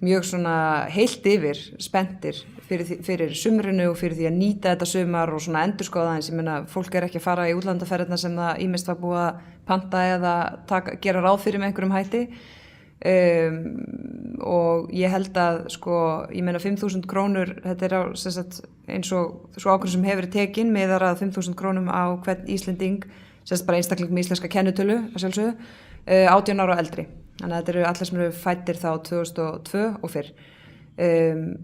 mjög svona heilt yfir spenntir fyrir sumrinu og fyrir því að nýta þetta sumar og svona endurskoða eins. Ég meina, fólk er ekki að fara í útlandaferðina sem það ýmist var búið að panta eða gera ráð fyrir með einhverjum hætti. Og ég held að ég meina 5.000 krónur, þetta er eins og svo ákvörðun sem hefur verið tekin miðar að 5.000 krónum á hvern Íslending, bara einstakling með íslenska kennitölu að sjálfsögðu, 18 ára og eldri. Þannig að þetta eru allir sem eru fæddir þá 2002 og fyrr.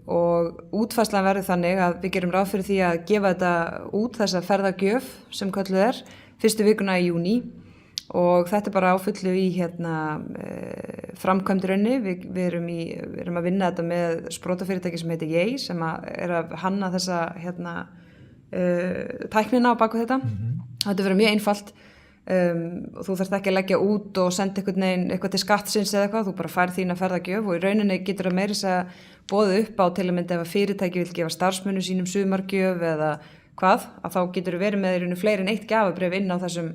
Og útfærslan verður þannig að við gerum ráð fyrir því að gefa þetta út, þessa ferðagjöf sem kölluð er, fyrstu vikuna í júní og þetta er bara á fullu í framkvæmdurunni. Við erum að vinna þetta með sprotafyrirtæki sem heitir Yei sem er að hanna þessa tæknina á baku þetta. Þetta verður mjög einfalt. Og þú þarft ekki að leggja út og senda eitthvað til skattsins eða eitthvað, þú bara færð þína ferðagjöf og í rauninni getur það meira að boða upp á til að mynda ef að fyrirtæki vil gefa starfsmönnum sínum sumargjöf eða hvað, að þá getur þú verið með í rauninni fleiri en eitt gjafabréf inn á þessum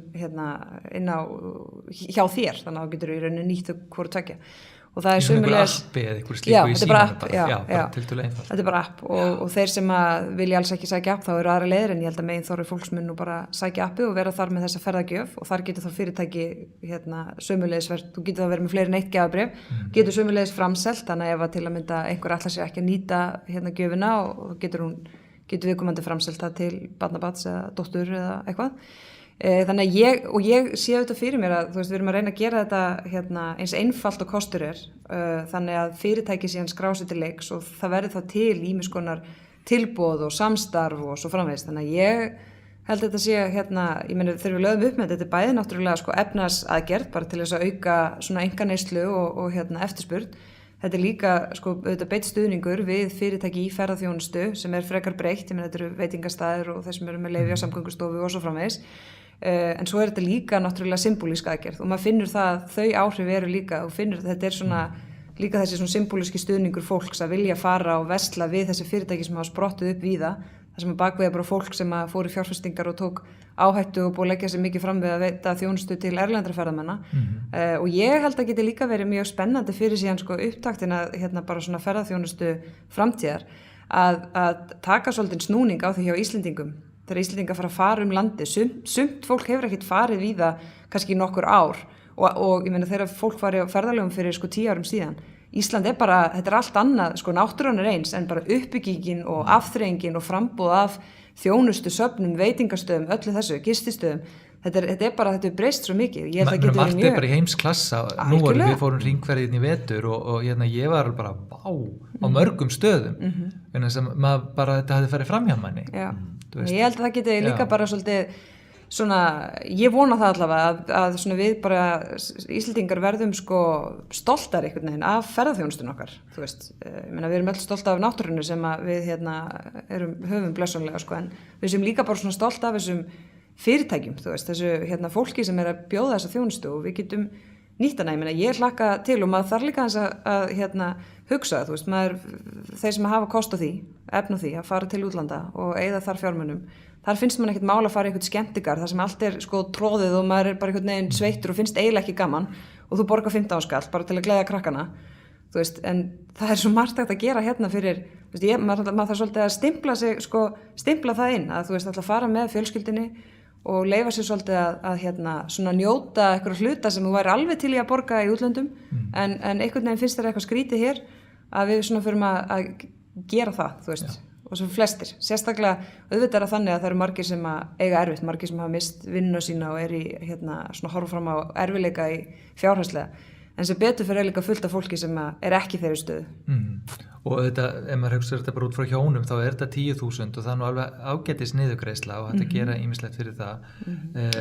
hjá þér, þannig að þá getur þú í rauninni nýtt hvort tveggja. Og það er sömulegis þetta er bara app og þeir sem vilja alls ekki sækja app þá eru aðra leiðir, en ég held að megin þorri fólks mun nú bara sækja appi og vera þar með þessa ferðagjöf og þar getur þá fyrirtæki sömulegis þú getur þá verið með fleiri en eitt gjafabréf, getur sömulegis framselt, þannig ef að til að mynda einhver ætlar sér ekki að nýta gjöfina og getur viðkomandi framselt það til barnabarns eða dóttur eða eitthvað. Þannig að ég sé auðvitað fyrir mér að, þú veist, við erum að reyna að gera þetta eins einfalt og kostur þannig að fyrirtæki síðan skrá sig til leiks og það verður þá til ýmiss konar tilboð og samstarf og svo framvegis. Þannig að ég held að þetta sé ég meni þegar við lögum upp með þetta er bæði náttúrulega sko efnahagsaðgerð bara til þess að auka svona einkaneyslu og eftirspurn. Þetta er líka sko auðvitað beitt stuðningur við fyrirtæki í ferðaþjónustu sem frekar breytt, ég meni þetta eru veitingastaðir og þeir sem eru með leyfi á samgöngustofu og svo framvegis. En svo þetta líka náttúrulega symbolísk aðgerð og maður finnur það að þau áhrif eru líka og finnur þetta svona líka þessi svona symbolíski stuðningur fólks að vilja fara og versla við þessi fyrirtæki sem hafa sprottið upp víða. Það sem bakvið bara fólk sem fór í fjárfestingar og tók áhættu og búið að leggja sig mikið fram við að veita þjónustu til erlendra ferðamanna. Og ég held að geti líka verið mjög spennandi fyrir síðan sko upptaktina bara svona ferðaþjónustu framtíðar að taka svolítinn snúning á því hjá Íslendingum. Þegar Íslendingar fara landi, sumt fólk hefur ekkert farið víða kannski nokkur ár og ég meina þegar fólk farið á ferðalögum fyrir sko 10 árum síðan Ísland bara, þetta allt annað, sko náttúran eins en bara uppbyggingin og afþreyingin og frambúð af þjónustu, söfnum, veitingastöðum, öllu þessu, gististöðum þetta bara, þetta breyst svo mikið ég held að geta verið mjög bara í heimsklassa, nú við fórum hringferðin í vetur og ég var bara á mörgum stöðum sem maður bara, þetta hafði farið fram hjá manni ég held að það geti líka bara svolítið svona, ég vona það allavega að svona við bara Íslendingar verðum sko stoltar einhvern veginn af ferðaþjónustun okkar, þú veist, ég meina við erum öll stolt af náttúrunni sem að við höfum blessunlega sko, en við sem líka bara svona stolt af þessum fyrirtækjum, þú veist, þessu fólki sem að bjóða þessa þjónustu og við getum nýtt hana, ég meina ég hlakka til og maður þarf líka að hugsa, þú veist, þeir sem hafa kost á því, efna því að fara til útlanda og eyða þar fjármunum þar finnst mann ekkert mál að fara í eitthvað skemmtikar þar sem allt sko tróðið og maður bara einhvern veginn sveittur og finnst eiginlega ekki gaman og þú borgar 15 skall bara til að gleðja krakkana þú veist, en það svo margt hægt að gera fyrir, þú veist, maður þarf svolítið að stimpla það inn að þú veist, alltaf fara með fjölskyldinni og leyfa sér svolítið að svona njóta eitthvað hluta sem þú væri alveg til í að borga í útlöndum en einhvern veginn finnst þér eitthvað skrítið hér að við svona förum að gera það, þú veist og svo flestir, sérstaklega auðvitað þannig að það eru margir sem eiga erfitt, margir sem hafa mist vinnuna sína og í svona horfa fram á erfileika í fjárhagslega, en sem betur fyrir líka fullt af fólki sem ekki þeirri stöðu. Og þetta, ef maður hugsa þetta bara út frá hjónum, þá þetta 10.000 og það er nú alveg ágætis niðurgreiðsla og hægt að gera ýmislegt fyrir það.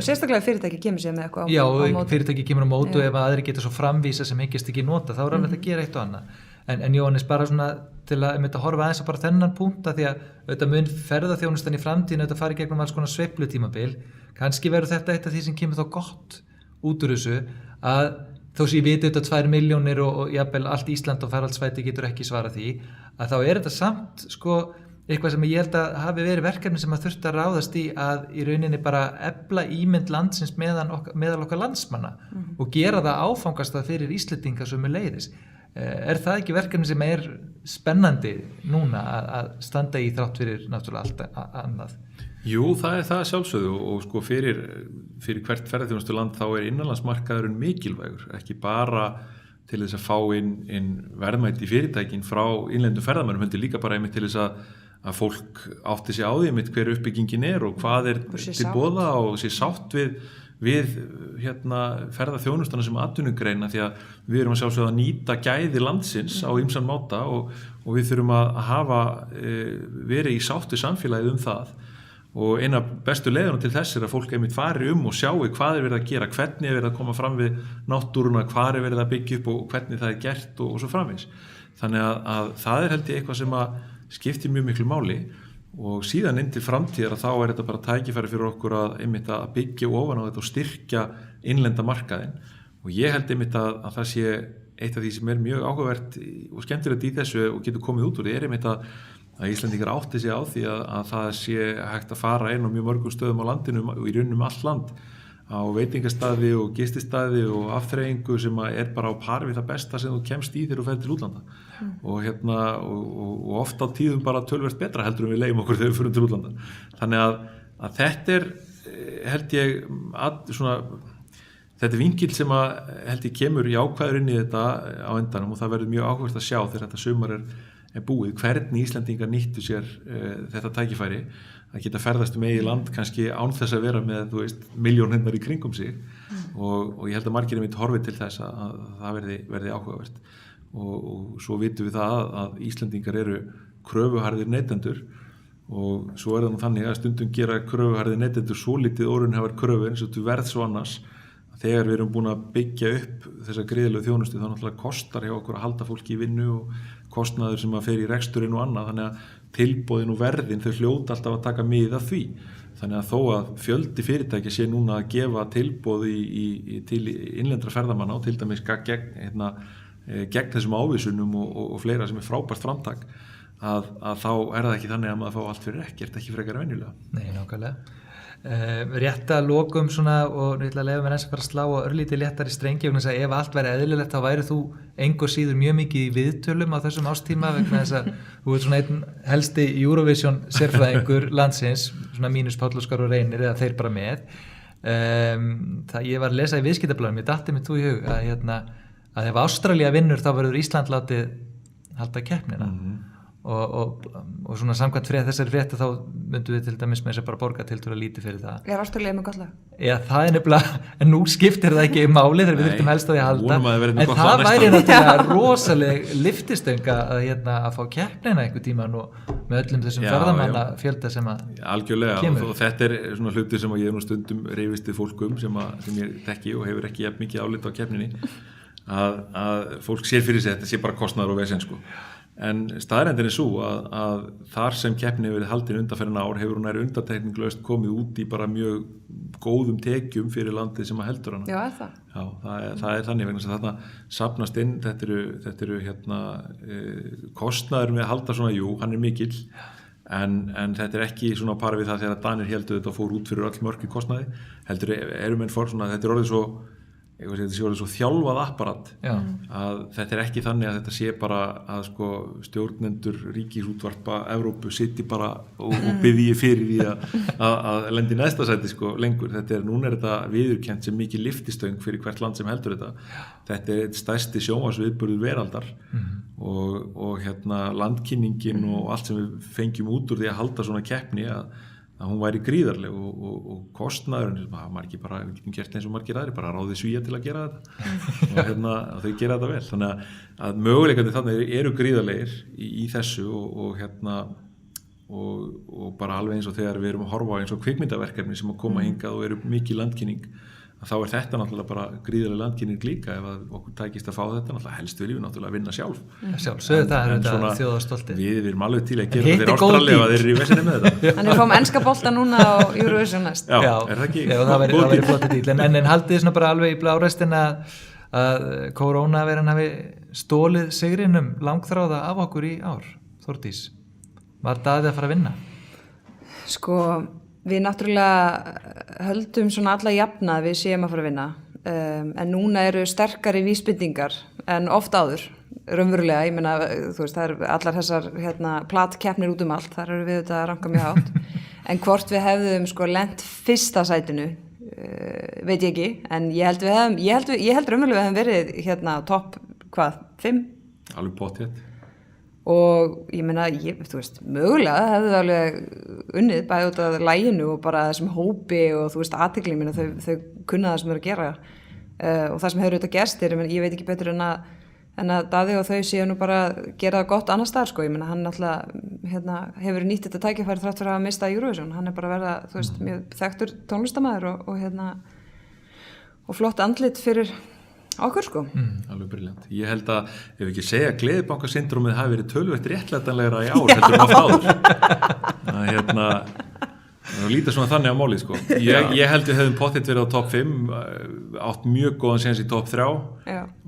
Sérstaklega fyrirtæki kemur sér með eitthvað á móti. Já, fyrirtæki kemur á móti og ef aðri geta svo framvísa sem hyggjast ekki nota, þá alveg að gera eitt og annað. En Jóhannes, bara svona til að horfa aðeins að bara þennan punkt að því að auðvitað mun ferðaþjónustan í framtíðinu auðvitað fari gegnum alls konar sveiflutímabil, kannski verður þetta eitt af því sem kemur þá gott út úr þessu að þó sem ég viti auðvitað 2 milljónir og jafnvel allt Ísland og faraldsvæti getur ekki svarað því, að þá þetta samt sko eitthvað sem ég held að hafi verið verkefni sem að þurfti að ráðast í rauninni bara efla ímynd landsins meðal okkar landsmanna og gera það áfangastað fyrir Íslendinga sömuleiðis. Það ekki verkefni sem spennandi núna að standa í þrátt fyrir náttúrulega allt annað? Jú, það það sjálfsögðu og sko fyrir hvert ferðaþjónustu land þá innanlandsmarkaðurinn mikilvægur, ekki bara til þess að fá inn verðmæti fyrirtækin frá innlendum ferðamönnum, heldur líka bara einmitt til þess að fólk átti sig á því einmitt hver uppbyggingin og hvað til boða og sé sátt við ferðaþjónustuna sem atvinnugreina því að við erum að sjálfsögðu að nýta gæði landsins á ýmsan máta og við þurfum að hafa verið í sátt við samfélagið það og eina bestu leiðunum til þess að fólk einmitt fari og sjáu hvað verið að gera, hvernig verið að koma fram við náttúruna, hvað verið að byggja upp og hvernig það gert og svo framvegis. Þannig að það held ég eitthvað sem að skiptir mjög miklu máli og síðan inn til framtíðar þá þetta bara tækifæri fyrir okkur að byggja ofan á þetta og styrkja innlenda markaðinn og ég held einmitt að það sé eitt af því sem mjög áhugavert og skemmtilegt í þessu og getur komið út úr því einmitt að Íslendingar átti sig á því að það sé hægt að fara inn á mjög mörgum stöðum á landinu og í rauninni all land á veitingastaði og gististaði og afþreyingu sem bara á par við það besta sem þú kemst í þegar þú fer til útlanda og oft á tíðum bara töluvert betra heldur við leiðum okkur þegar við förum til útlanda þannig að þetta held ég svona þetta vinkil sem held ég kemur jákvæður inn í þetta á endanum og það verður mjög áhugavert að sjá þegar þetta sumar búið, hvernig Íslendingar nýttu sér þetta tækifæri að geta ferðast eigið land kannski án þess að vera með, þú veist, milljón hundar í kringum sig og ég held að margir mitt horfið til þess að það verði áhugavert og svo vitum við það að Íslendingar eru kröfuharðir neytendur og svo það nú þannig að stundum gera kröfuharðir neytendur svo lítið óraunhæfar kröfur eins og þú verð svo annars þegar við erum búin að byggja upp þessa gríðlegu þjónustu þá náttúrulega kostar hjá okkur að halda fólki í vinnu og kostnaður sem að fer í reksturinn og annað þannig að tilboðin og verðin þau hljóta alltaf að taka mið af því þannig að þó að fjöldi fyrirtæki sé núna að gefa tilboð til innlendra ferðamanna og til dæmis gegn þessum ávísunum og fleira sem frábært framtak að þá það ekki þannig að maður fá allt fyrir ekkert ekki frekar venjulega. Nei, nákvæmlega. Rétt að lokum svona og ég ætla að leyfa mér eins að fara að slá og örlítið léttar í strengi og ef allt væri eðlilegt þá væri þú engu síður mjög mikið í viðtölum á þessum ástíma vegna þess að þú ert svona einn helsti Eurovision sérfræðingur landsins, svona mínus Páll Óskar og Reynir eða þeir bara með ég var að lesa í viðskiptablaðum, ég datti mér þú í hug að ef Ástralía vinnur þá verður Ísland látið halda keppnina og svona samkvæmt þessari frétta þá myndum við til dæmis með þess að bara borga tiltölulega lítið fyrir það. Ástralía með gott lag? Já, það nefnilega, en nú skiptir það ekki máli þegar við þurftum helst að því að halda en það væri náttúrulega rosaleg lyftistöng að fá keppnina einhver tíman og með öllum þessum ferðamanna fjölda sem að algjörlega, og þetta svona hluti sem ég nú stundum reyfist við fólkum sem ég þekki og hefur ekki jafn mikið álit á keppninni að fólk sér fyrir sig þetta sé bara kostnaður og vesen en staðreyndin svo að þar sem keppni hefur verið haldin undanfarin ár hefur hún undantekningarlaust komið út í bara mjög góðum tekjum fyrir landið sem að heldur hana. Já, það? Já, það þannig vegna sem þarna safnast inn, þetta eru kostnaður með að halda svona, jú, hann mikill en þetta ekki svona par við það þegar Danir héldu þetta og fór út fyrir öll mörki kostnaði, heldur erum enn svona, þetta orðið svo þjálfað apparat að þetta ekki þannig að þetta sé bara að stjórnendur ríkisútvarpa Evrópu sitji bara og biðji fyrir því að lendi næsta sæti lengur, núna þetta viðurkennt sem mikið lyftistöng fyrir hvert land sem heldur þetta eitt stærsti sjónvarpsviðburður veraldar og landkynningin og allt sem við fengjum út úr því að halda svona keppni að hún væri gríðarleg og kostnaður margir bara, við getum gert eins og margir aðri bara ráðið Svía til að gera þetta og þau gera þetta vel þannig að möguleikandi þannig eru gríðarlegir í þessu og bara alveg eins og þegar við erum að horfa á eins og kvikmyndaverkefni sem að koma hingað og eru mikið landkynning þá þetta náttúrulega bara gríðarleg landkynning líka ef okkur tækist að fá þetta náttúrulega helst viljum við náttúrulega vinna sjálf sjálfsögðu það þetta þjóðarstoltið við erum alveg til að gera þetta fyrir Ástralía ef þeir eru í vesinni með þetta Þannig fáum enska bolta núna á Eurovision næst Já, það ekki? Já, það væri flott díl en haldið svona bara alveg í blárestin að kórónaveiran hafi stólið sigrinum langþráða af okkur í ár Þórdís, var Daði að fara að vinna? Við náttúrulega höldum svona alla jafna að við séum að fara að vinna en núna eru sterkari vísbendingar en oft áður raunverulega, ég meina, þú veist, það eru allar þessar platkeppnir út allt, þar eru við þetta að ranka mjög hátt en hvort við hefðum lent fyrsta sætinu veit ég ekki, en ég held raunverulega við hefðum verið topp, 5? Alveg pottþétt og ég meina, þú veist, mögulega hefðu alveg unnið bæði út af læginu og bara þessum hópi og þú veist, athygli minna, þau kunna það sem þau eru að gera og það sem hefur auðvitað gerst ég veit ekki betur en að Daði og þau séu nú bara gera það gott annars staðar ég meina, hann alltaf hefur nýtt þetta tækifæri þrátt fyrir að mista Eurovision, hann bara verða, þú veist, mjög þekktur tónlistarmaður og flott andlit fyrir okkur alveg brilljant. Ég held að ef ekki segja gleðibankasyndrómið hafi verið töluvert réttlætanlegra í ár heldur en áður það lítið svona þannig á máli ég held við hefðum pottitt verið á topp 5 átt mjög góðan séns í topp 3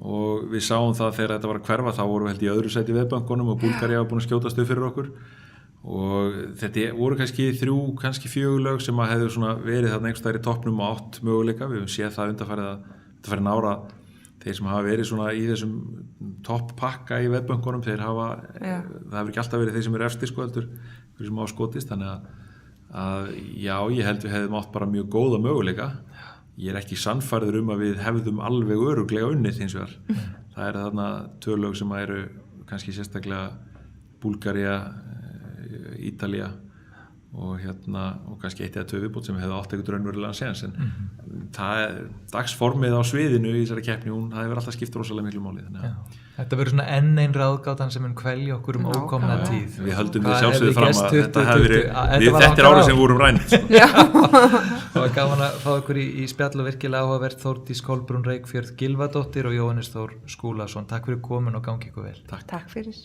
og við sáum það þegar þetta var að hverfa þá vorum við held í öðru sæti í veðbankunum og Búlgaría var búin að skjóta stuð fyrir okkur og þetta voru kannski 3, kannski 4 lög sem að hefðu svona verið þarna einhvers staðar í toppnum og 8 möguleika, við höfum séð það undanfarið ára þeir sem hafa verið svona í þessum topppakka í veðbönkunum, það hefur ekki alltaf verið þeir sem eru efstir heldur, þeir sem hafa skotist, þannig að já, ég held við hefðum átt bara mjög góða möguleika. Ég ekki sannfærður að við hefðum alveg örugglega unnið hins vegar. Það þarna 2 lög sem eru kannski sérstaklega Búlgaría, Ítalía og kannski 1 eða 2 viðbót sem hefði átt eitthvað raunverulegan séns en dagsformið á sviðinu í þessari keppni, það hefur alltaf skipt rosalega miklu máli. Þetta verður svona enn ein ráðgátan sem mun kvelja okkur ókomna tíð. Við höldum við sjálfsögðu fram að þetta er árið sem vorum rænt. Það var gaman að fá okkur í spjall og virkilega áhugavert. Þórdís Kolbrún Reykfjörð Gylfadóttir og Jóhannes Þór Skúlason. Takk fyrir komin og gangi ykkur vel. Takk fyrir.